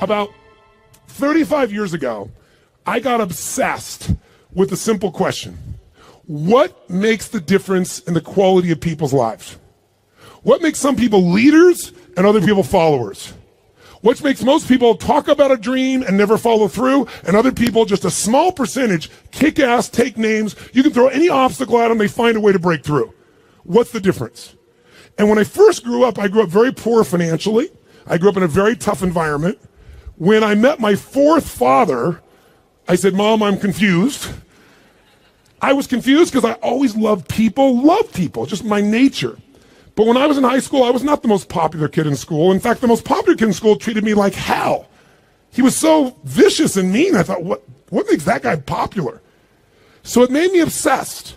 About 35 years ago, I got obsessed with the simple question: what makes the difference in the quality of people's lives? What makes some people leaders and other people followers? What makes most people talk about a dream and never follow through, and other people, just a small percentage, kick ass, take names. You can throw any obstacle at them, they find a way to break through. What's the difference? And when I first grew up, I grew up very poor financially. I grew up in a very tough environment. When I met my fourth father, I said, Mom, I'm confused. I was confused because I always loved people, just my nature. But when I was in high school, I was not the most popular kid in school. In fact, the most popular kid in school treated me like hell. He was so vicious and mean. I thought, what makes that guy popular? So it made me obsessed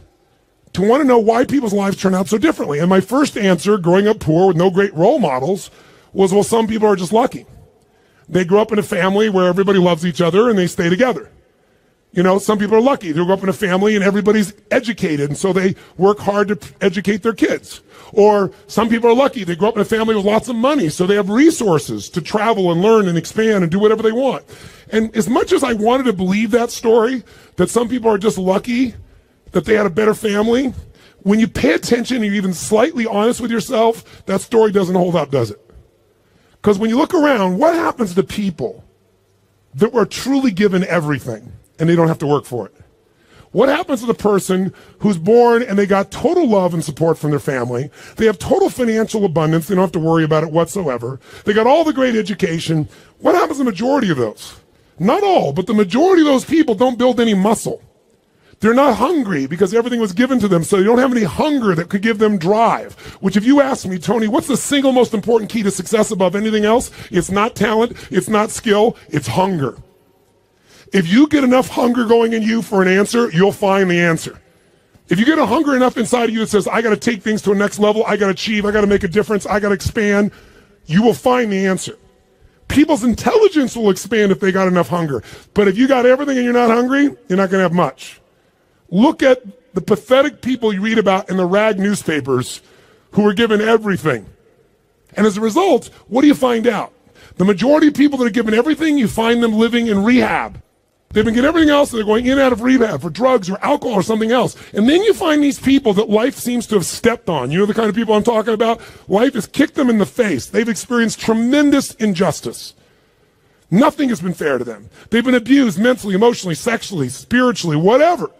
to want to know why people's lives turn out so differently. And my first answer, growing up poor with no great role models, was, well, some people are just lucky. They grew up in a family where everybody loves each other and they stay together. You know, some people are lucky. They grew up in a family and everybody's educated, and so they work hard to educate their kids. Or some people are lucky. They grew up in a family with lots of money, so they have resources to travel and learn and expand and do whatever they want. And as much as I wanted to believe that story, that some people are just lucky, that they had a better family, when you pay attention and you're even slightly honest with yourself, that story doesn't hold up, does it? Because when you look around, what happens to people that were truly given everything and they don't have to work for it? What happens to the person who's born and they got total love and support from their family? They have total financial abundance. They don't have to worry about it whatsoever. They got all the great education. What happens to the majority of those? Not all, but the majority of those people don't build any muscle. They're not hungry because everything was given to them, so they don't have any hunger that could give them drive. Which, if you ask me, Tony, what's the single most important key to success above anything else? It's not talent, it's not skill, it's hunger. If you get enough hunger going in you for an answer, you'll find the answer. If you get a hunger enough inside of you that says, I got to take things to a next level, I got to achieve, I got to make a difference, I got to expand, you will find the answer. People's intelligence will expand if they got enough hunger. But if you got everything and you're not hungry, you're not going to have much. Look at the pathetic people you read about in the rag newspapers who were given everything. And as a result, what do you find out? The majority of people that are given everything, you find them living in rehab. They've been getting everything else, and they're going in and out of rehab for drugs or alcohol or something else. And then you find these people that life seems to have stepped on. You know the kind of people I'm talking about? Life has kicked them in the face. They've experienced tremendous injustice. Nothing has been fair to them. They've been abused mentally, emotionally, sexually, spiritually, whatever.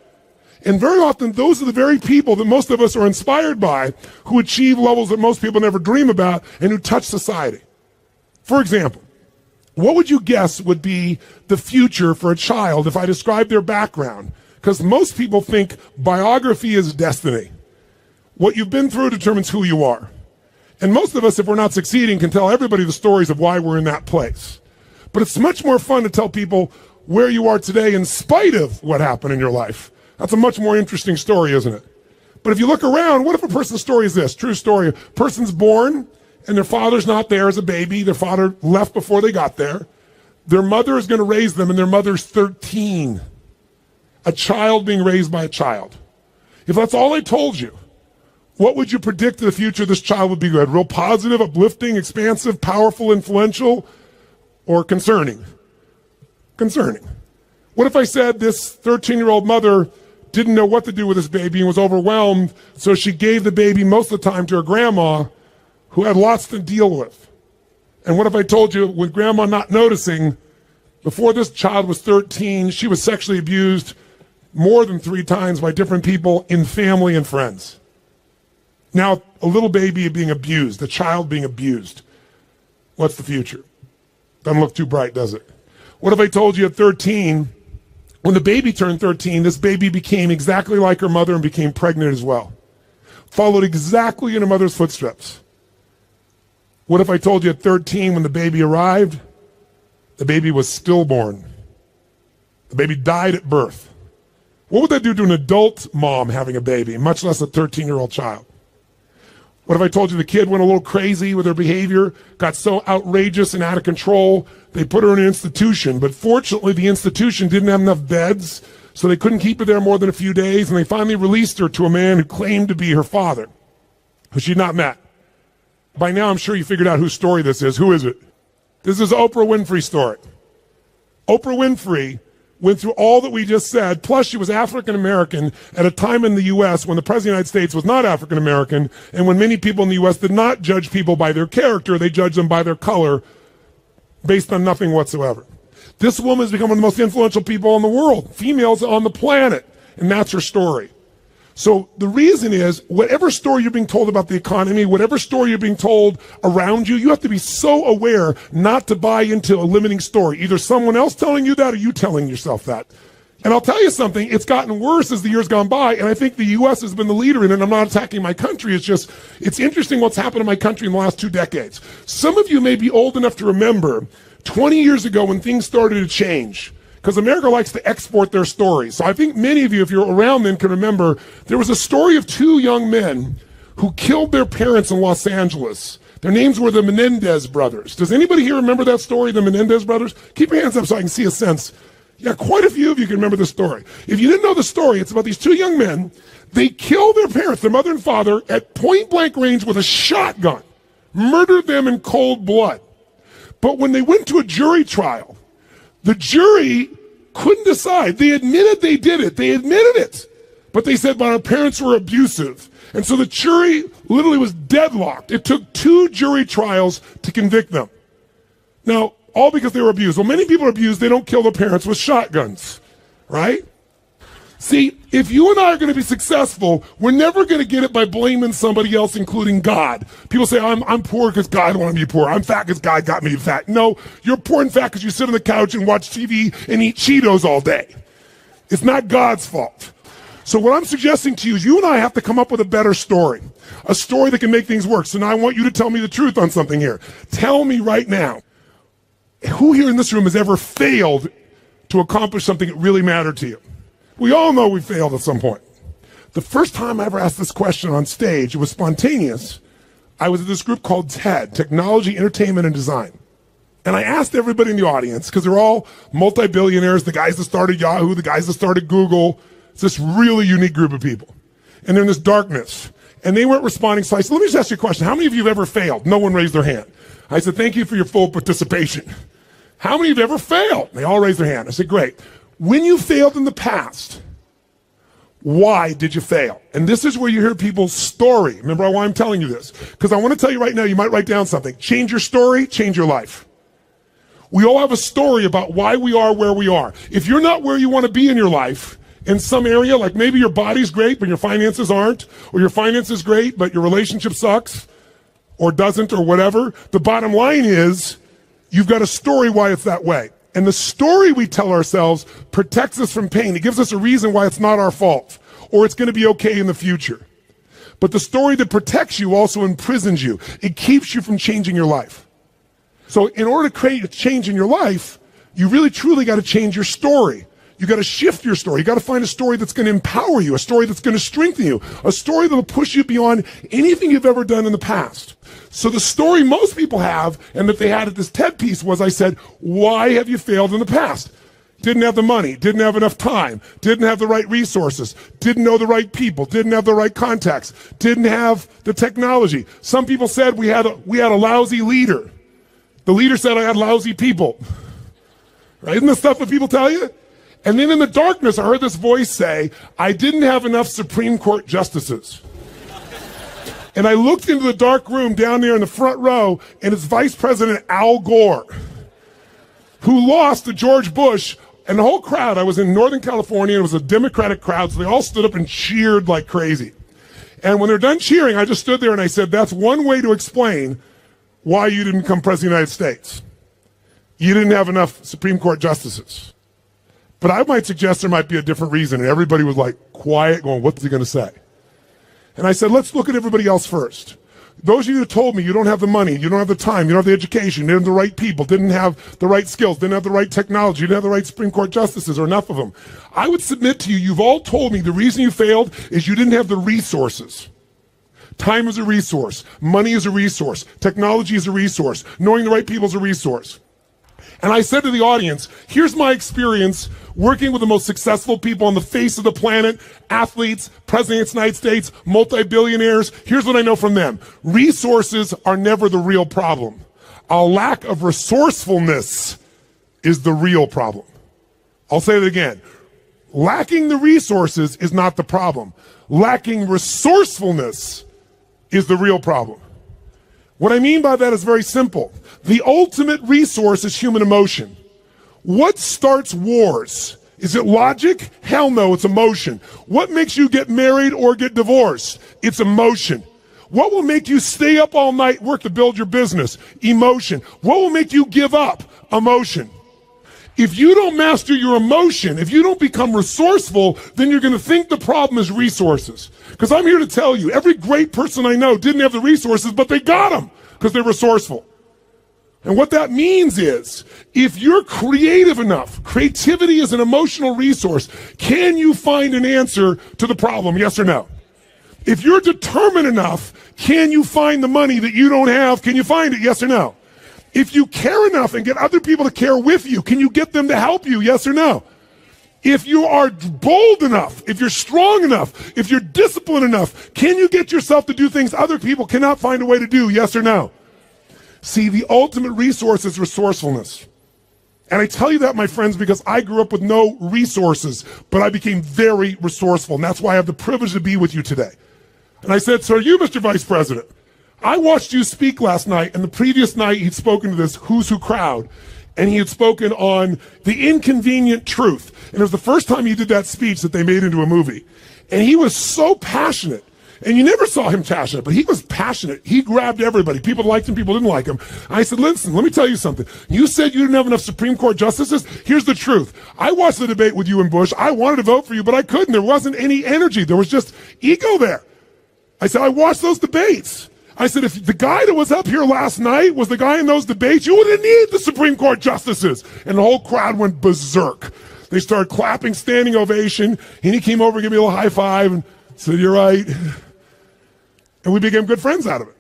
And very often, those are the very people that most of us are inspired by, who achieve levels that most people never dream about and who touch society. For example, what would you guess would be the future for a child if I described their background? Because most people think biography is destiny. What you've been through determines who you are. And most of us, if we're not succeeding, can tell everybody the stories of why we're in that place. But it's much more fun to tell people where you are today in spite of what happened in your life. That's a much more interesting story, isn't it? But if you look around, what if a person's story is this? True story. A person's born and their father's not there as a baby. Their father left before they got there. Their mother is going to raise them, and their mother's 13. A child being raised by a child. If that's all they told you, what would you predict the future of this child would be good? Real positive, uplifting, expansive, powerful, influential, or concerning? Concerning. What if I said this 13-year-old mother didn't know what to do with this baby and was overwhelmed, so she gave the baby most of the time to her grandma, who had lots to deal with? And what if I told you, with grandma not noticing, before this child was 13, she was sexually abused more than 3 times by different people in family and friends? Now, a little baby being abused, a child being abused. What's the future? Doesn't look too bright, does it? What if I told you at 13, when the baby turned 13, this baby became exactly like her mother and became pregnant as well? Followed exactly in her mother's footsteps. What if I told you at 13, when the baby arrived, the baby was stillborn? The baby died at birth. What would that do to an adult mom having a baby, much less a 13-year-old child? What if I told you the kid went a little crazy with her behavior, got so outrageous and out of control, they put her in an institution, but fortunately the institution didn't have enough beds, so they couldn't keep her there more than a few days, and they finally released her to a man who claimed to be her father, who she'd not met. By now I'm sure you figured out whose story this is. Who is it? This is Oprah Winfrey's story. Oprah Winfrey went through all that we just said, plus she was African American at a time in the U.S. when the President of the United States was not African American, and when many people in the U.S. did not judge people by their character, they judged them by their color based on nothing whatsoever. This woman has become one of the most influential people in the world, females on the planet, and that's her story. So the reason is, whatever story you're being told about the economy, whatever story you're being told around you, you have to be so aware not to buy into a limiting story. Either someone else telling you that or you telling yourself that. And I'll tell you something, it's gotten worse as the years gone by, and I think the U.S. has been the leader in it. I'm not attacking my country, it's interesting what's happened in my country in the last 2 decades. Some of you may be old enough to remember 20 years ago when things started to change. Because America likes to export their stories. So I think many of you, if you're around then, can remember there was a story of 2 young men who killed their parents in Los Angeles. Their names were the Menendez brothers. Does anybody here remember that story, the Menendez brothers? Keep your hands up so I can see a sense. Yeah, quite a few of you can remember the story. If you didn't know the story, it's about these 2 young men. They killed their parents, their mother and father, at point blank range with a shotgun. Murdered them in cold blood. But when they went to a jury trial, the jury couldn't decide. They admitted they did it. They admitted it. But they said, but our parents were abusive. And so the jury literally was deadlocked. It took 2 jury trials to convict them. Now, all because they were abused. Well, many people are abused. They don't kill their parents with shotguns, right? See, if you and I are going to be successful, we're never going to get it by blaming somebody else, including God. People say, I'm poor because God wanted me poor. I'm fat because God got me fat. No, you're poor and fat because you sit on the couch and watch TV and eat Cheetos all day. It's not God's fault. So what I'm suggesting to you is you and I have to come up with a better story, a story that can make things work. So now I want you to tell me the truth on something here. Tell me right now, who here in this room has ever failed to accomplish something that really mattered to you? We all know we failed at some point. The first time I ever asked this question on stage, it was spontaneous. I was at this group called TED, Technology, Entertainment, and Design. And I asked everybody in the audience, because they're all multi-billionaires, the guys that started Yahoo, the guys that started Google. It's this really unique group of people. And they're in this darkness. And they weren't responding, so I said, let me just ask you a question. How many of you have ever failed? No one raised their hand. I said, thank you for your full participation. How many of you have ever failed? They all raised their hand. I said, great. When you failed in the past, why did you fail? And this is where you hear people's story. Remember why I'm telling you this? Because I want to tell you right now, you might write down something. Change your story, change your life. We all have a story about why we are where we are. If you're not where you want to be in your life, in some area, like maybe your body's great, but your finances aren't, or your finances great, but your relationship sucks, or doesn't, or whatever, the bottom line is, you've got a story why it's that way. And the story we tell ourselves protects us from pain. It gives us a reason why it's not our fault, or it's going to be okay in the future. But the story that protects you also imprisons you. It keeps you from changing your life. So in order to create a change in your life, you really truly got to change your story. You got to shift your story. You got to find a story that's going to empower you, a story that's going to strengthen you, a story that will push you beyond anything you've ever done in the past. So the story most people have, and that they had at this TED piece, was I said, why have you failed in the past? Didn't have the money, didn't have enough time, didn't have the right resources, didn't know the right people, didn't have the right contacts, didn't have the technology. Some people said we had a lousy leader. The leader said I had lousy people. Right? Isn't this stuff that people tell you? And then in the darkness, I heard this voice say, I didn't have enough Supreme Court justices. And I looked into the dark room down there in the front row, and it's Vice President Al Gore, who lost to George Bush, and the whole crowd. I was in Northern California. It was a Democratic crowd, so they all stood up and cheered like crazy. And when they're done cheering, I just stood there and I said, that's one way to explain why you didn't become President of the United States. You didn't have enough Supreme Court justices. But I might suggest there might be a different reason. And everybody was like quiet, going, what's he going to say? And I said, let's look at everybody else first. Those of you who told me you don't have the money, you don't have the time, you don't have the education, you didn't have the right people, didn't have the right skills, didn't have the right technology, you didn't have the right Supreme Court justices, or enough of them. I would submit to you, you've all told me the reason you failed is you didn't have the resources. Time is a resource. Money is a resource. Technology is a resource. Knowing the right people is a resource. And I said to the audience, here's my experience working with the most successful people on the face of the planet, athletes, presidents of the United States, multi-billionaires. Here's what I know from them. Resources are never the real problem. A lack of resourcefulness is the real problem. I'll say it again. Lacking the resources is not the problem. Lacking resourcefulness is the real problem. What I mean by that is very simple. The ultimate resource is human emotion. What starts wars? Is it logic? Hell no, it's emotion. What makes you get married or get divorced? It's emotion. What will make you stay up all night, work to build your business? Emotion. What will make you give up? Emotion. If you don't master your emotion, if you don't become resourceful, then you're going to think the problem is resources. Because I'm here to tell you, every great person I know didn't have the resources, but they got them because they're resourceful. And what that means is, if you're creative enough, creativity is an emotional resource, can you find an answer to the problem, yes or no? If you're determined enough, can you find the money that you don't have? Can you find it, yes or no? If you care enough and get other people to care with you, can you get them to help you, yes or no? If you are bold enough, if you're strong enough, if you're disciplined enough, can you get yourself to do things other people cannot find a way to do, yes or no? See, the ultimate resource is resourcefulness. And I tell you that, my friends, because I grew up with no resources, but I became very resourceful. And that's why I have the privilege to be with you today. And I said, so are you, Mr. Vice President? I watched you speak last night, and the previous night he'd spoken to this Who's Who crowd, and he had spoken on the inconvenient truth. And it was the first time he did that speech that they made into a movie. And he was so passionate. And you never saw him passionate, but he was passionate. He grabbed everybody. People liked him, people didn't like him. I said, listen, let me tell you something. You said you didn't have enough Supreme Court justices. Here's the truth. I watched the debate with you and Bush. I wanted to vote for you, but I couldn't. There wasn't any energy. There was just ego there. I said, I watched those debates. I said, if the guy that was up here last night was the guy in those debates, you wouldn't need the Supreme Court justices. And the whole crowd went berserk. They started clapping, standing ovation, and he came over and gave me a little high five and said, you're right. And we became good friends out of it.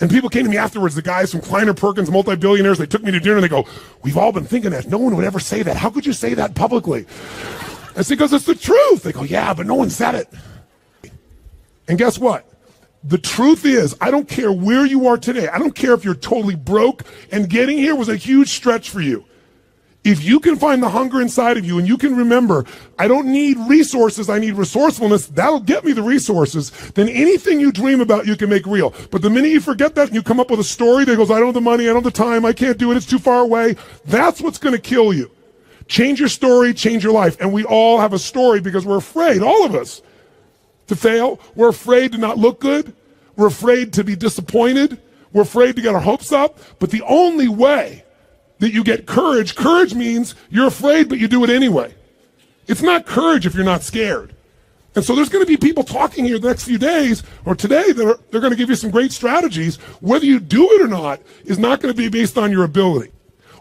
And people came to me afterwards, the guys from Kleiner Perkins, multi-billionaires, they took me to dinner and they go, we've all been thinking that. No one would ever say that. How could you say that publicly? I said, because it's the truth. They go, yeah, but no one said it. And guess what? The truth is, I don't care where you are today. I don't care if you're totally broke and getting here was a huge stretch for you. If you can find the hunger inside of you and you can remember, I don't need resources, I need resourcefulness, that'll get me the resources, then anything you dream about you can make real. But the minute you forget that and you come up with a story that goes, I don't have the money, I don't have the time, I can't do it, it's too far away, that's what's going to kill you. Change your story, change your life. And we all have a story because we're afraid, all of us, to fail. We're afraid to not look good. We're afraid to be disappointed. We're afraid to get our hopes up. But the only way that you get courage, courage means you're afraid, but you do it anyway. It's not courage if you're not scared. And so there's going to be people talking here the next few days or today that they're going to give you some great strategies. Whether you do it or not is not going to be based on your ability.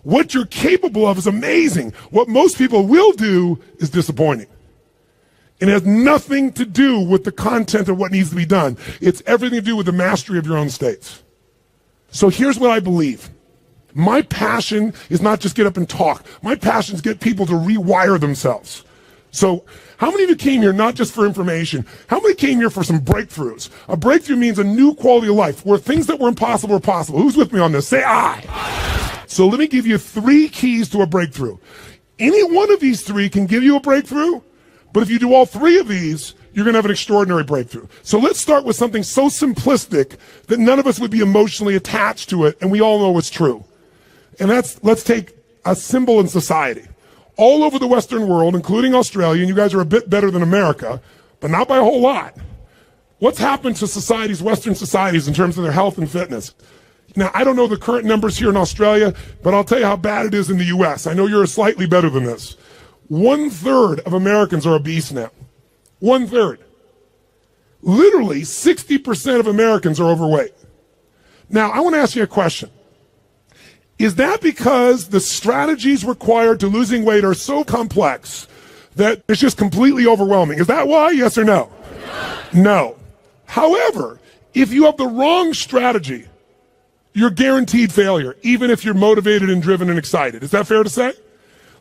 What you're capable of is amazing. What most people will do is disappointing. It has nothing to do with the content of what needs to be done. It's everything to do with the mastery of your own states. So here's what I believe. My passion is not just get up and talk. My passion is get people to rewire themselves. So how many of you came here not just for information? How many came here for some breakthroughs? A breakthrough means a new quality of life where things that were impossible are possible. Who's with me on this? Say aye. So let me give you 3 keys to a breakthrough. Any one of these 3 can give you a breakthrough. But if you do all 3 of these, you're going to have an extraordinary breakthrough. So let's start with something so simplistic that none of us would be emotionally attached to it, and we all know it's true. And let's take a symbol in society. All over the Western world, including Australia, and you guys are a bit better than America, but not by a whole lot. What's happened to societies, Western societies, in terms of their health and fitness? Now, I don't know the current numbers here in Australia, but I'll tell you how bad it is in the US. I know you're slightly better than this. 1/3 of Americans are obese now. 1/3. Literally 60% of Americans are overweight. Now, I want to ask you a question. Is that because the strategies required to losing weight are so complex that it's just completely overwhelming? Is that why? Yes or no? No. However, if you have the wrong strategy, you're guaranteed failure, even if you're motivated and driven and excited. Is that fair to say?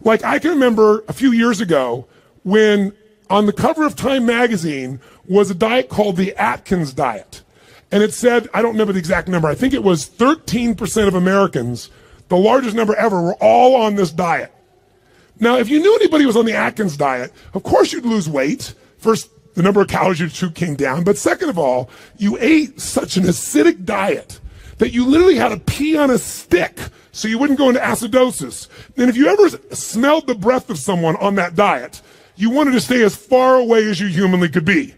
Like, I can remember a few years ago when on the cover of Time magazine was a diet called the Atkins diet. And it said, I don't remember the exact number, I think it was 13% of Americans, the largest number ever, were all on this diet. Now, if you knew anybody was on the Atkins diet, of course you'd lose weight. First, the number of calories you took came down. But second of all, you ate such an acidic diet that you literally had to pee on a stick so you wouldn't go into acidosis. And if you ever smelled the breath of someone on that diet, you wanted to stay as far away as you humanly could be.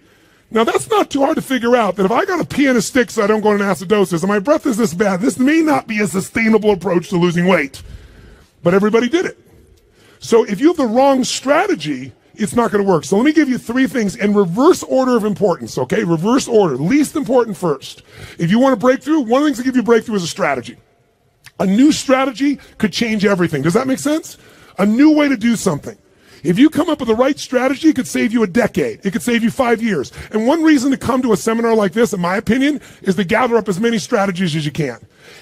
Now, that's not too hard to figure out, that if I got to pee on a stick so I don't go into acidosis and my breath is this bad, this may not be a sustainable approach to losing weight. But everybody did it. So if you have the wrong strategy, it's not going to work. So let me give you 3 things in reverse order of importance, okay? Reverse order. Least important first. If you want a breakthrough, one of the things that give you a breakthrough is a strategy. A new strategy could change everything. Does that make sense? A new way to do something. If you come up with the right strategy, it could save you a decade. It could save you 5 years. And one reason to come to a seminar like this, in my opinion, is to gather up as many strategies as you can.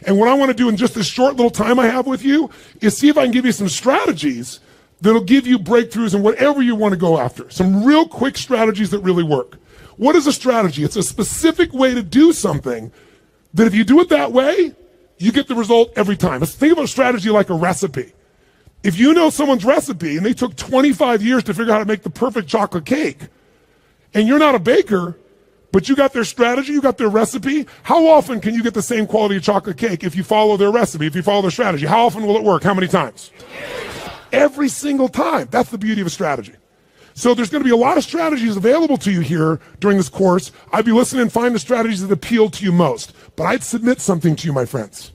And what I want to do in just this short little time I have with you is see if I can give you some strategies that'll give you breakthroughs in whatever you want to go after. Some real quick strategies that really work. What is a strategy? It's a specific way to do something that if you do it that way, you get the result every time. Let's think about a strategy like a recipe. If you know someone's recipe and they took 25 years to figure out how to make the perfect chocolate cake, and you're not a baker, but you got their strategy, you got their recipe, how often can you get the same quality of chocolate cake if you follow their recipe, if you follow their strategy? How often will it work? How many times? Every single time. That's the beauty of a strategy. So there's going to be a lot of strategies available to you here during this course. I'd be listening and find the strategies that appeal to you most. But I'd submit something to you, my friends.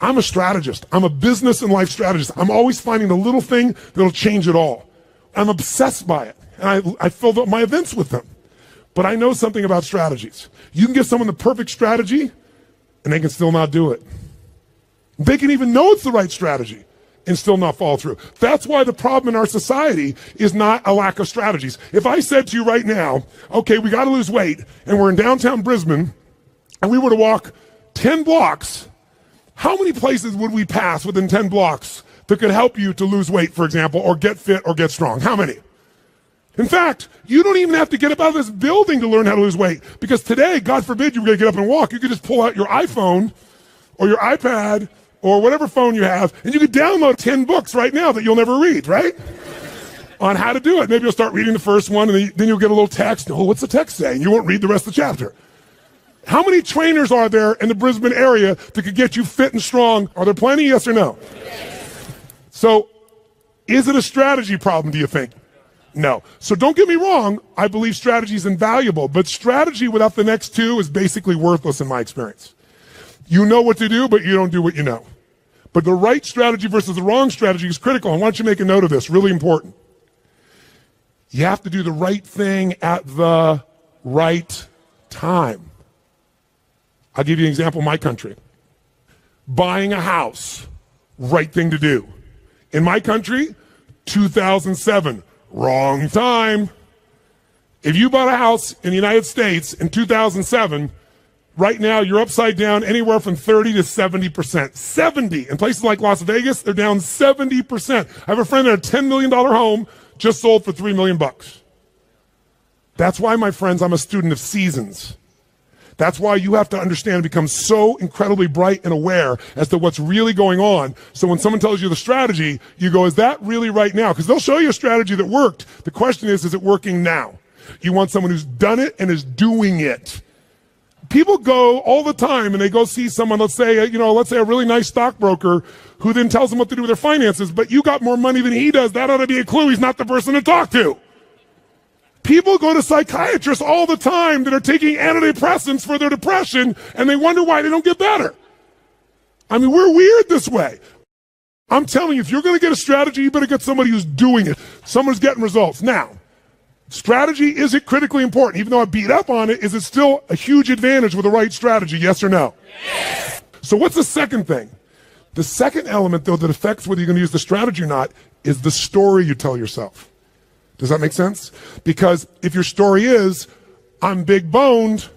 I'm a strategist. I'm a business and life strategist. I'm always finding the little thing that'll change it all. I'm obsessed by it. And I filled up my events with them. But I know something about strategies. You can give someone the perfect strategy, and they can still not do it. They can even know it's the right strategy and still not follow through. That's why the problem in our society is not a lack of strategies. If I said to you right now, okay, we got to lose weight, and we're in downtown Brisbane, and we were to walk 10 blocks, how many places would we pass within 10 blocks that could help you to lose weight, for example, or get fit or get strong? How many? In fact, you don't even have to get up out of this building to learn how to lose weight, because today, God forbid you were going to get up and walk, you could just pull out your iPhone or your iPad or whatever phone you have, and you could download 10 books right now that you'll never read, right? On how to do it. Maybe you'll start reading the first one, and then you'll get a little text. Oh, what's the text say? And you won't read the rest of the chapter. How many trainers are there in the Brisbane area that could get you fit and strong? Are there plenty, yes or no? Yes. So, is it a strategy problem, do you think? No. So don't get me wrong, I believe strategy is invaluable, but strategy without the next 2 is basically worthless in my experience. You know what to do, but you don't do what you know. But the right strategy versus the wrong strategy is critical. And why don't you make a note of this? Really important. You have to do the right thing at the right time. I'll give you an example in my country. Buying a house, right thing to do. In my country, 2007, wrong time. If you bought a house in the United States in 2007, right now, you're upside down anywhere from 30 to 70%. 70. In places like Las Vegas, they're down 70%. I have a friend that had a $10 million home just sold for $3 million. That's why, my friends, I'm a student of seasons. That's why you have to understand and become so incredibly bright and aware as to what's really going on. So when someone tells you the strategy, you go, is that really right now? Because they'll show you a strategy that worked. The question is it working now? You want someone who's done it and is doing it. People go all the time and they go see someone, let's say a really nice stockbroker who then tells them what to do with their finances, but you got more money than he does. That ought to be a clue he's not the person to talk to. People go to psychiatrists all the time that are taking antidepressants for their depression, and they wonder why they don't get better. I mean, we're weird this way. I'm telling you, if you're going to get a strategy, you better get somebody who's doing it, someone who's getting results. Now, strategy, is it critically important? Even though I beat up on it, is it still a huge advantage with the right strategy, yes or no? Yes. So what's the second thing? The second element, though, that affects whether you're going to use the strategy or not is the story you tell yourself. Does that make sense? Because if your story is, I'm big boned,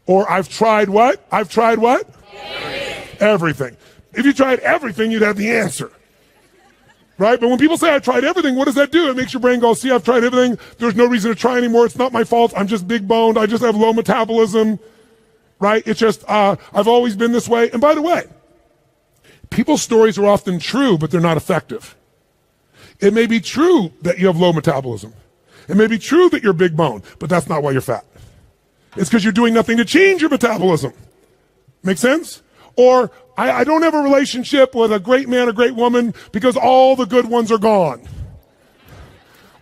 or I've tried what? I've tried what? Everything. If you tried everything, you'd have the answer. Right? But when people say, I tried everything, what does that do? It makes your brain go, see, I've tried everything. There's no reason to try anymore. It's not my fault. I'm just big boned. I just have low metabolism. right? It's just, I've always been this way. And by the way, people's stories are often true, but they're not effective. It may be true that you have low metabolism. It may be true that you're big bone, but that's not why you're fat. It's because you're doing nothing to change your metabolism. Make sense? Or I don't have a relationship with a great man or great woman because all the good ones are gone.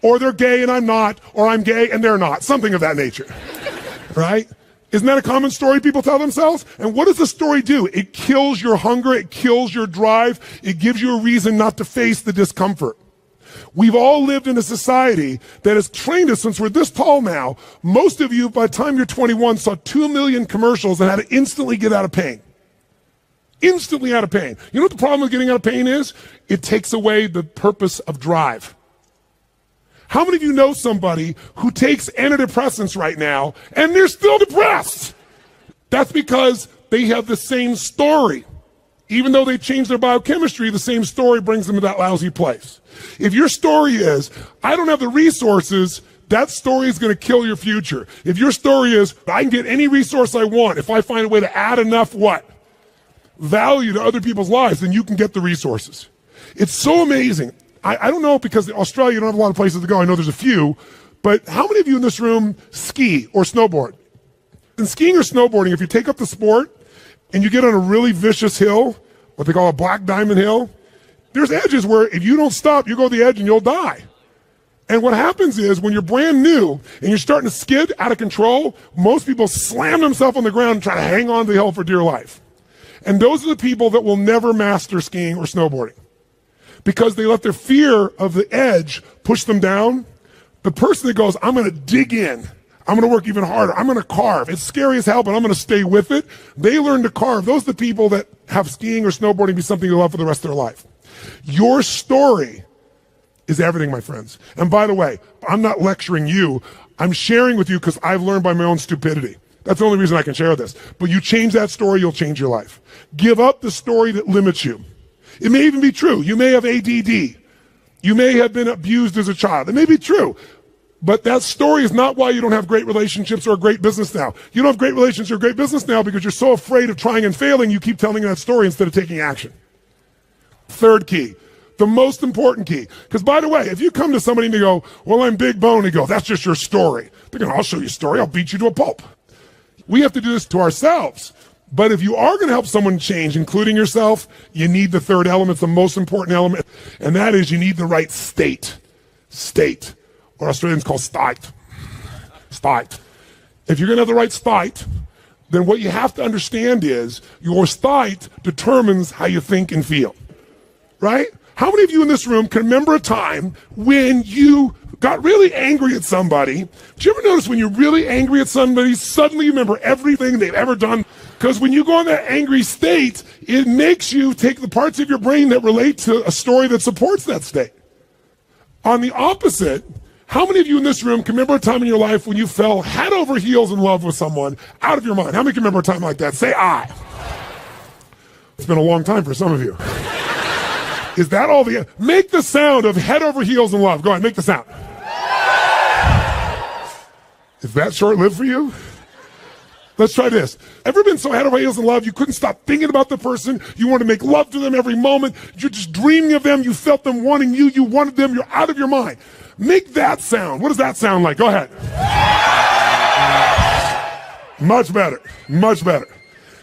Or they're gay and I'm not, or I'm gay and they're not. Something of that nature. Right? Isn't that a common story people tell themselves? And what does the story do? It kills your hunger. It kills your drive. It gives you a reason not to face the discomfort. We've all lived in a society that has trained us since we're this tall now. Most of you, by the time you're 21, saw 2 million commercials and had to instantly get out of pain. Instantly out of pain. You know what the problem with getting out of pain is? It takes away the purpose of drive. How many of you know somebody who takes antidepressants right now and they're still depressed? That's because they have the same story. Even though they changed their biochemistry, the same story brings them to that lousy place. If your story is, I don't have the resources, that story is going to kill your future. If your story is, I can get any resource I want if I find a way to add enough what? Value to other people's lives, then you can get the resources. It's so amazing. I don't know, because Australia, you don't have a lot of places to go. I know there's a few. But how many of you in this room ski or snowboard? In skiing or snowboarding, if you take up the sport and you get on a really vicious hill, what they call a black diamond hill, there's edges where if you don't stop, you go to the edge and you'll die. And what happens is when you're brand new and you're starting to skid out of control, most people slam themselves on the ground and try to hang on to the hill for dear life. And those are the people that will never master skiing or snowboarding, because they let their fear of the edge push them down. The person that goes, I'm going to dig in, I'm going to work even harder, I'm going to carve. It's scary as hell, but I'm going to stay with it. They learn to carve. Those are the people that have skiing or snowboarding be something they love for the rest of their life. Your story is everything, my friends. And by the way, I'm not lecturing you. I'm sharing with you because I've learned by my own stupidity. That's the only reason I can share this. But you change that story, you'll change your life. Give up the story that limits you. It may even be true. You may have ADD. You may have been abused as a child. It may be true. But that story is not why you don't have great relationships or a great business now. You don't have great relationships or a great business now because you're so afraid of trying and failing, you keep telling that story instead of taking action. Third key, the most important key. Because by the way, if you come to somebody and they go, well, I'm big bone, and you go, that's just your story. They're going, I'll show you a story. I'll beat you to a pulp. We have to do this to ourselves. But if you are going to help someone change, including yourself, you need the third element, the most important element, and that is you need the right state. State, or Australians call state. State. If you're going to have the right state, then what you have to understand is your state determines how you think and feel. Right? How many of you in this room can remember a time when you got really angry at somebody? Do you ever notice when you're really angry at somebody, suddenly you remember everything they've ever done? Because when you go in that angry state, it makes you take the parts of your brain that relate to a story that supports that state. On the opposite, how many of you in this room can remember a time in your life when you fell head over heels in love with someone out of your mind? How many can remember a time like that? Say I. It's been a long time for some of you. Is that all the... Make the sound of head over heels in love. Go ahead, make the sound. Is that short-lived for you? Let's try this. Ever been so head over heels in love you couldn't stop thinking about the person? You wanted to make love to them every moment. You're just dreaming of them. You felt them wanting you. You wanted them. You're out of your mind. Make that sound. What does that sound like? Go ahead. Much better. Much better.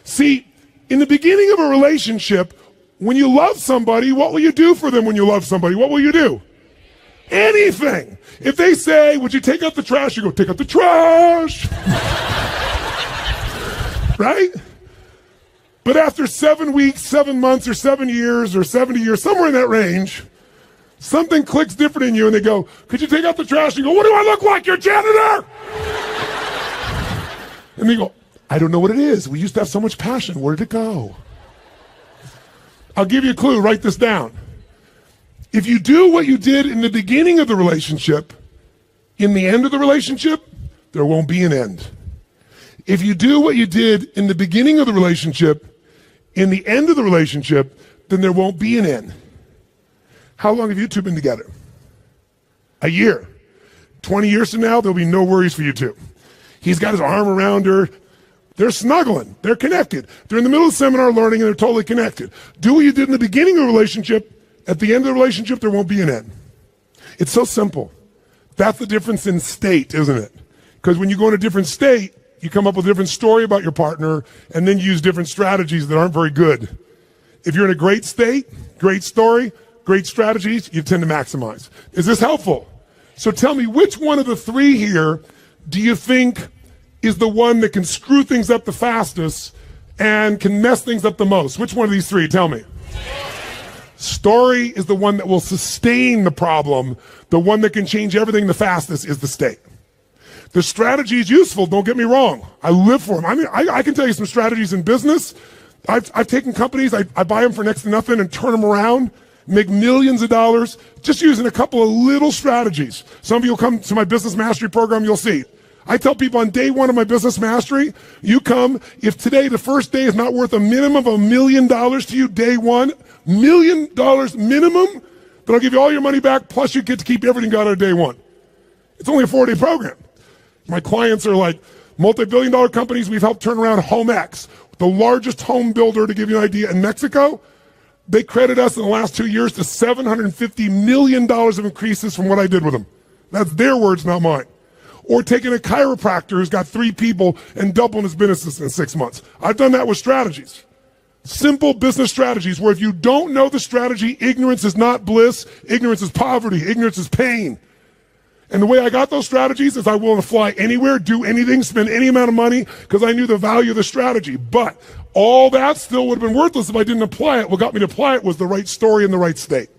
See, in the beginning of a relationship, when you love somebody, what will you do for them when you love somebody? What will you do? Anything. If they say, would you take out the trash? You go, take out the trash. Right? But after 7 weeks, 7 months, or 7 years, or 70 years, somewhere in that range, something clicks different in you and they go, could you take out the trash? You go, what do I look like, your janitor? And they go, I don't know what it is. We used to have so much passion. Where did it go? I'll give you a clue. Write this down. If you do what you did in the beginning of the relationship, in the end of the relationship, there won't be an end. If you do what you did in the beginning of the relationship, in the end of the relationship, then there won't be an end. How long have you two been together? A year. 20 years from now, there'll be no worries for you two. He's got his arm around her. They're snuggling. They're connected. They're in the middle of the seminar learning, and they're totally connected. Do what you did in the beginning of the relationship. At the end of the relationship, there won't be an end. It's so simple. That's the difference in state, isn't it? Because when you go in a different state, you come up with a different story about your partner, and then you use different strategies that aren't very good. If you're in a great state, great story, great strategies, you tend to maximize. Is this helpful? So tell me, which one of the three here do you think is the one that can screw things up the fastest and can mess things up the most? Which one of these three? Tell me. Story is the one that will sustain the problem. The one that can change everything the fastest is the state. The strategy is useful, don't get me wrong. I live for them. I mean, I can tell you some strategies in business. I've taken companies, I buy them for next to nothing and turn them around, make millions of dollars, just using a couple of little strategies. Some of you will come to my business mastery program, you'll see. I tell people on day one of my business mastery, you come, if today, the first day is not worth a minimum of $1 million to you, day one, $1 million minimum, then I'll give you all your money back, plus you get to keep everything got out of day one. It's only a 4-day program. My clients are like multi-billion-dollar companies. We've helped turn around HomeX, the largest home builder, to give you an idea, in Mexico. They credit us in the last 2 years to $750 million of increases from what I did with them. That's their words, not mine. Or taking a chiropractor who's got 3 people and doubling his business in 6 months. I've done that with strategies. Simple business strategies where if you don't know the strategy, ignorance is not bliss, ignorance is poverty, ignorance is pain. And the way I got those strategies is I willing to fly anywhere, do anything, spend any amount of money because I knew the value of the strategy. But all that still would have been worthless if I didn't apply it. What got me to apply it was the right story in the right state.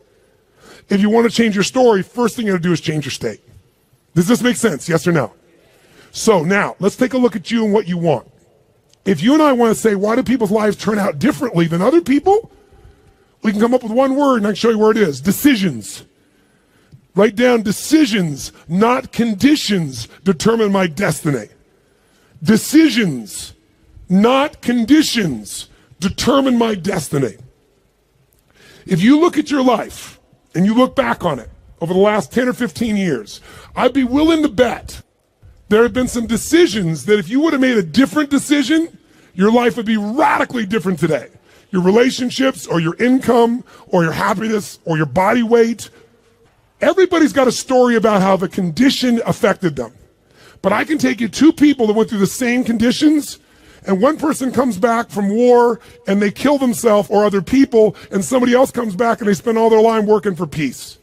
If you want to change your story, first thing you got to do is change your state. Does this make sense? Yes or no? So now, let's take a look at you and what you want. If you and I want to say, why do people's lives turn out differently than other people? We can come up with one word and I can show you where it is. Decisions. Write down decisions, not conditions, determine my destiny. Decisions, not conditions, determine my destiny. If you look at your life and you look back on it over the last 10 or 15 years, I'd be willing to bet there have been some decisions that if you would have made a different decision, your life would be radically different today. Your relationships or your income or your happiness or your body weight. Everybody's got a story about how the condition affected them. But I can take you 2 people that went through the same conditions, and one person comes back from war and they kill themselves or other people, and somebody else comes back and they spend all their life working for peace.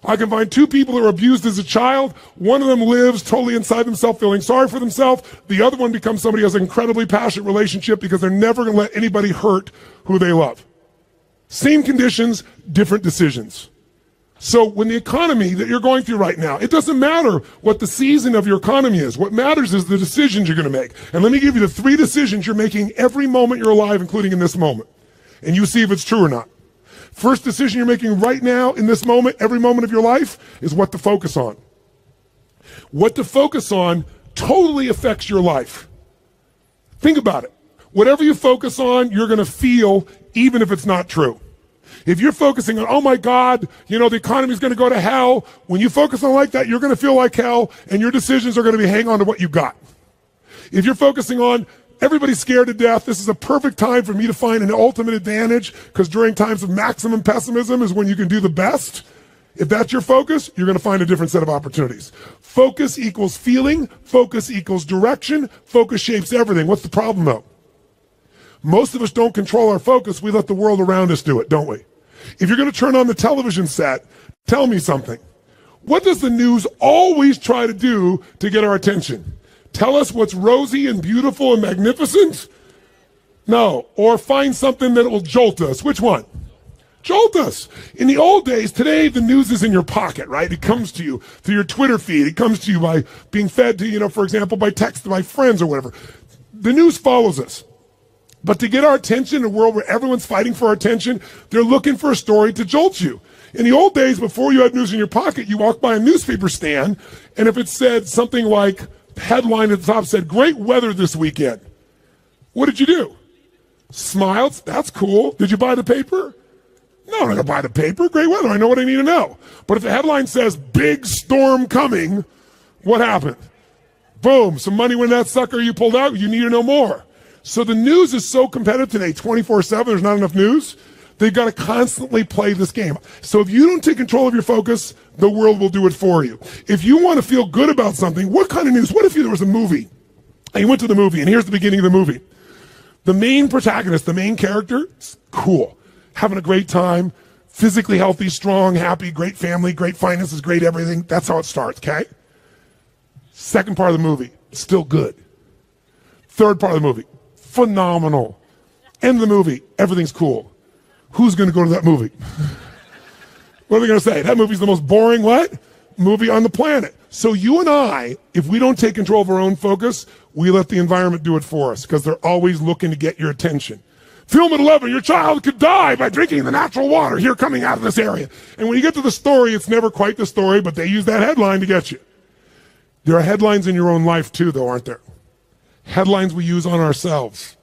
I can find 2 people that were abused as a child. One of them lives totally inside themselves, feeling sorry for themselves. The other one becomes somebody who has an incredibly passionate relationship because they're never going to let anybody hurt who they love. Same conditions, different decisions. So when the economy that you're going through right now, it doesn't matter what the season of your economy is. What matters is the decisions you're going to make. And let me give you the 3 decisions you're making every moment you're alive, including in this moment. And you see if it's true or not. First decision you're making right now, in this moment, every moment of your life, is what to focus on. What to focus on totally affects your life. Think about it. Whatever you focus on, you're going to feel, even if it's not true. If you're focusing on, oh my God, the economy's going to go to hell, when you focus on like that, you're going to feel like hell, and your decisions are going to be hang on to what you got. If you're focusing on, everybody's scared to death, this is a perfect time for me to find an ultimate advantage, because during times of maximum pessimism is when you can do the best. If that's your focus, you're going to find a different set of opportunities. Focus equals feeling. Focus equals direction. Focus shapes everything. What's the problem though? Most of us don't control our focus. We let the world around us do it, don't we? If you're going to turn on the television set, tell me something. What does the news always try to do to get our attention? Tell us what's rosy and beautiful and magnificent? No. Or find something that will jolt us. Which one? Jolt us. In the old days, today the news is in your pocket, right? It comes to you through your Twitter feed. It comes to you by being fed to, for example, by text by friends or whatever. The news follows us. But to get our attention in a world where everyone's fighting for our attention, they're looking for a story to jolt you. In the old days, before you had news in your pocket, you walked by a newspaper stand, and if it said something like, headline at the top said, great weather this weekend, what did you do? Smiled. That's cool. Did you buy the paper? No, I'm not going to buy the paper. Great weather. I know what I need to know. But if the headline says, big storm coming, what happened? Boom, some money when that sucker you pulled out, you need to know more. So the news is so competitive today, 24/7, there's not enough news. They've got to constantly play this game. So if you don't take control of your focus, the world will do it for you. If you want to feel good about something, what kind of news? What if there was a movie? And you went to the movie, and here's the beginning of the movie. The main protagonist, the main character, is cool, having a great time, physically healthy, strong, happy, great family, great finances, great everything. That's how it starts, okay? Second part of the movie, still good. Third part of the movie, phenomenal. End of the movie, everything's cool. Who's going to go to that movie? What are they going to say? That movie's the most boring what? Movie on the planet. So you and I, if we don't take control of our own focus, we let the environment do it for us because they're always looking to get your attention. Film at 11, your child could die by drinking the natural water here coming out of this area. And when you get to the story, it's never quite the story, but they use that headline to get you. There are headlines in your own life too, though, aren't there? Headlines we use on ourselves.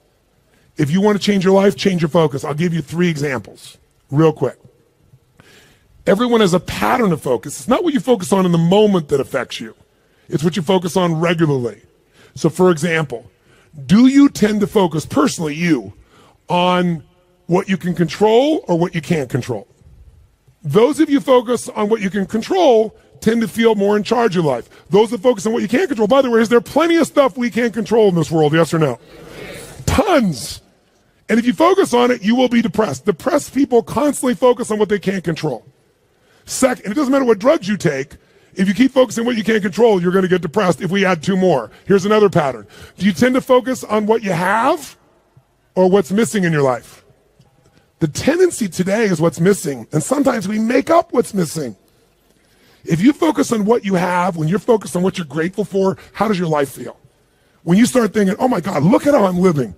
If you want to change your life, change your focus. I'll give you 3 examples real quick. Everyone has a pattern of focus. It's not what you focus on in the moment that affects you. It's what you focus on regularly. So for example, do you tend to focus, personally you, on what you can control or what you can't control? Those of you focus on what you can control tend to feel more in charge of life. Those that focus on what you can't control, by the way, is there plenty of stuff we can't control in this world, yes or no? Tons. And if you focus on it, you will be depressed. Depressed people constantly focus on what they can't control. Second, and it doesn't matter what drugs you take, if you keep focusing on what you can't control, you're going to get depressed if we add 2 more. Here's another pattern. Do you tend to focus on what you have or what's missing in your life? The tendency today is what's missing, and sometimes we make up what's missing. If you focus on what you have, when you're focused on what you're grateful for, how does your life feel? When you start thinking, oh my God, look at how I'm living.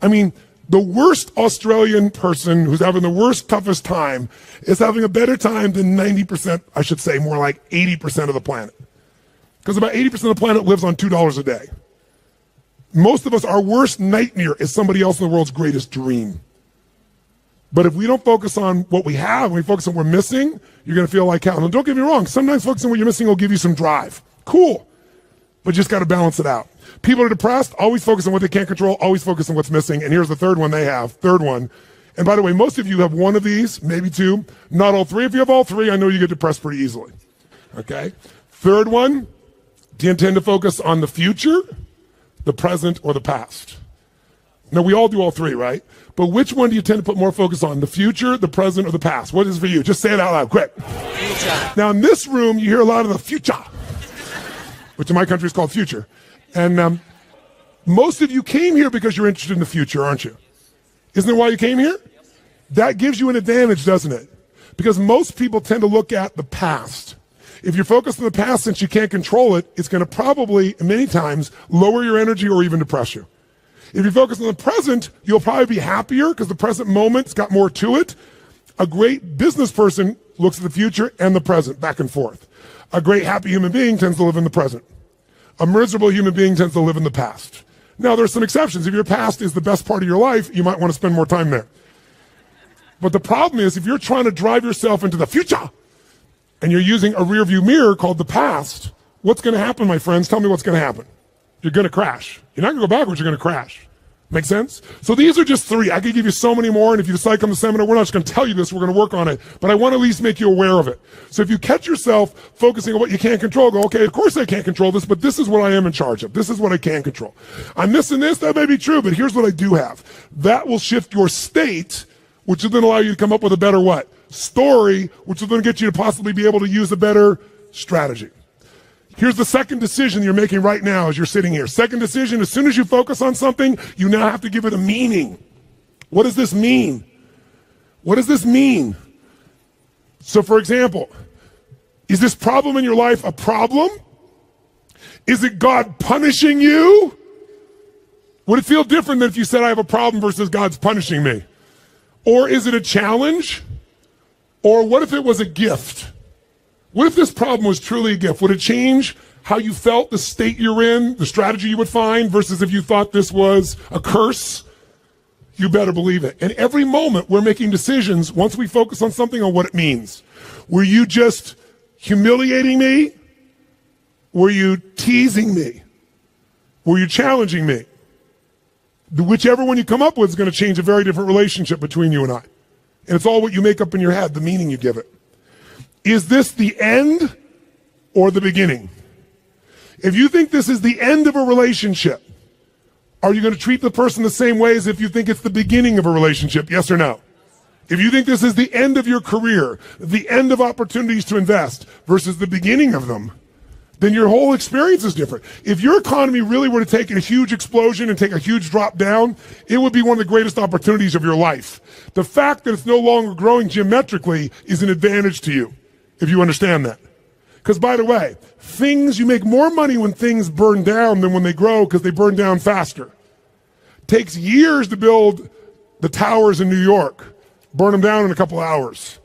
I mean, the worst Australian person who's having the worst, toughest time is having a better time than 90%, I should say more like 80% of the planet. Because about 80% of the planet lives on $2 a day. Most of us, our worst nightmare is somebody else in the world's greatest dream. But if we don't focus on what we have, and we focus on what we're missing, you're going to feel like hell. And don't get me wrong, sometimes focusing on what you're missing will give you some drive. Cool. But you just got to balance it out. People are depressed, always focus on what they can't control, always focus on what's missing. And here's the third one they have. Third one. And by the way, most of you have one of these, maybe 2, not all 3. If you have all 3, I know you get depressed pretty easily. Okay? Third one, do you intend to focus on the future, the present, or the past? Now, we all do all 3, right? But which one do you tend to put more focus on, the future, the present, or the past? What is it for you? Just say it out loud, quick. Future. Now, in this room, you hear a lot of the future, which in my country is called future. And most of you came here because you're interested in the future, aren't you? Isn't that why you came here? That gives you an advantage, doesn't it? Because most people tend to look at the past. If you're focused on the past, since you can't control it, it's going to probably, many times, lower your energy or even depress you. If you focus on the present, you'll probably be happier because the present moment's got more to it. A great business person looks at the future and the present, back and forth. A great happy human being tends to live in the present. A miserable human being tends to live in the past. Now, there's some exceptions. If your past is the best part of your life, you might want to spend more time there. But the problem is, if you're trying to drive yourself into the future and you're using a rearview mirror called the past, what's going to happen, my friends? Tell me what's going to happen. You're going to crash. You're not going to go backwards, you're going to crash. Make sense? So these are just 3. I could give you so many more, and if you decide to come to the seminar, we're not just going to tell you this, we're going to work on it. But I want to at least make you aware of it. So if you catch yourself focusing on what you can't control, go, okay, of course I can't control this, but this is what I am in charge of. This is what I can control. I'm missing this, that may be true, but here's what I do have. That will shift your state, which will then allow you to come up with a better what? Story, which will then get you to possibly be able to use a better strategy. Here's the second decision you're making right now as you're sitting here. Second decision, as soon as you focus on something, you now have to give it a meaning. What does this mean? What does this mean? So for example, is this problem in your life a problem? Is it God punishing you? Would it feel different than if you said I have a problem versus God's punishing me? Or is it a challenge? Or what if it was a gift? What if this problem was truly a gift? Would it change how you felt, the state you're in, the strategy you would find, versus if you thought this was a curse? You better believe it. And every moment we're making decisions once we focus on something, on what it means. Were you just humiliating me? Were you teasing me? Were you challenging me? Whichever one you come up with is going to change a very different relationship between you and I. And it's all what you make up in your head, the meaning you give it. Is this the end or the beginning? If you think this is the end of a relationship, are you going to treat the person the same way as if you think it's the beginning of a relationship? Yes or no? If you think this is the end of your career, the end of opportunities to invest versus the beginning of them, then your whole experience is different. If your economy really were to take a huge explosion and take a huge drop down, it would be one of the greatest opportunities of your life. The fact that it's no longer growing geometrically is an advantage to you, if you understand that. Because by the way, you make more money when things burn down than when they grow because they burn down faster. Takes years to build the towers in New York. Burn them down in a couple hours.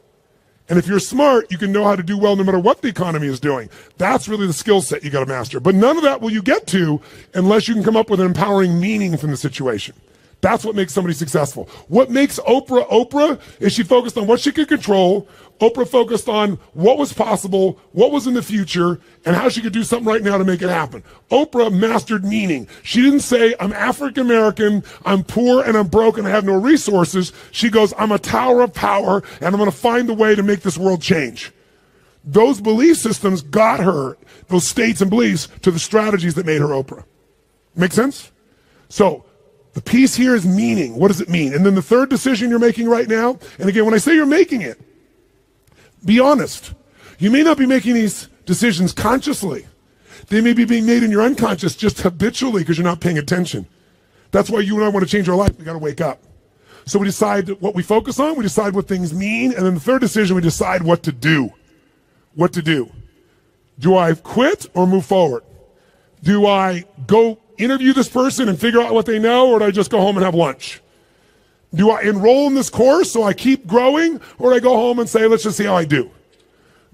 And if you're smart, you can know how to do well no matter what the economy is doing. That's really the skill set you got to master. But none of that will you get to unless you can come up with an empowering meaning from the situation. That's what makes somebody successful. What makes Oprah Oprah is she focused on what she could control. Oprah focused on what was possible, what was in the future, and how she could do something right now to make it happen. Oprah mastered meaning. She didn't say, I'm African American, I'm poor and I'm broke and I have no resources. She goes, I'm a tower of power and I'm going to find a way to make this world change. Those belief systems got her, those states and beliefs, to the strategies that made her Oprah. Make sense? So, the piece here is meaning. What does it mean? And then the third decision you're making right now, and again, when I say you're making it, be honest. You may not be making these decisions consciously. They may be being made in your unconscious just habitually because you're not paying attention. That's why you and I want to change our life. We got to wake up. So we decide what we focus on, we decide what things mean, and then the third decision, we decide what to do. What to do. Do I quit or move forward? Do I go interview this person and figure out what they know, or do I just go home and have lunch? Do I enroll in this course so I keep growing, or do I go home and say, let's just see how I do?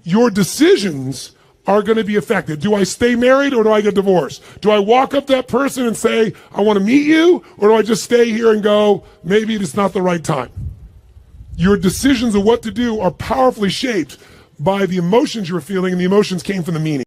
Your decisions are going to be affected. Do I stay married or do I get divorced? Do I walk up to that person and say, I want to meet you, or do I just stay here and go, maybe it's not the right time? Your decisions of what to do are powerfully shaped by the emotions you're feeling, and the emotions came from the meaning.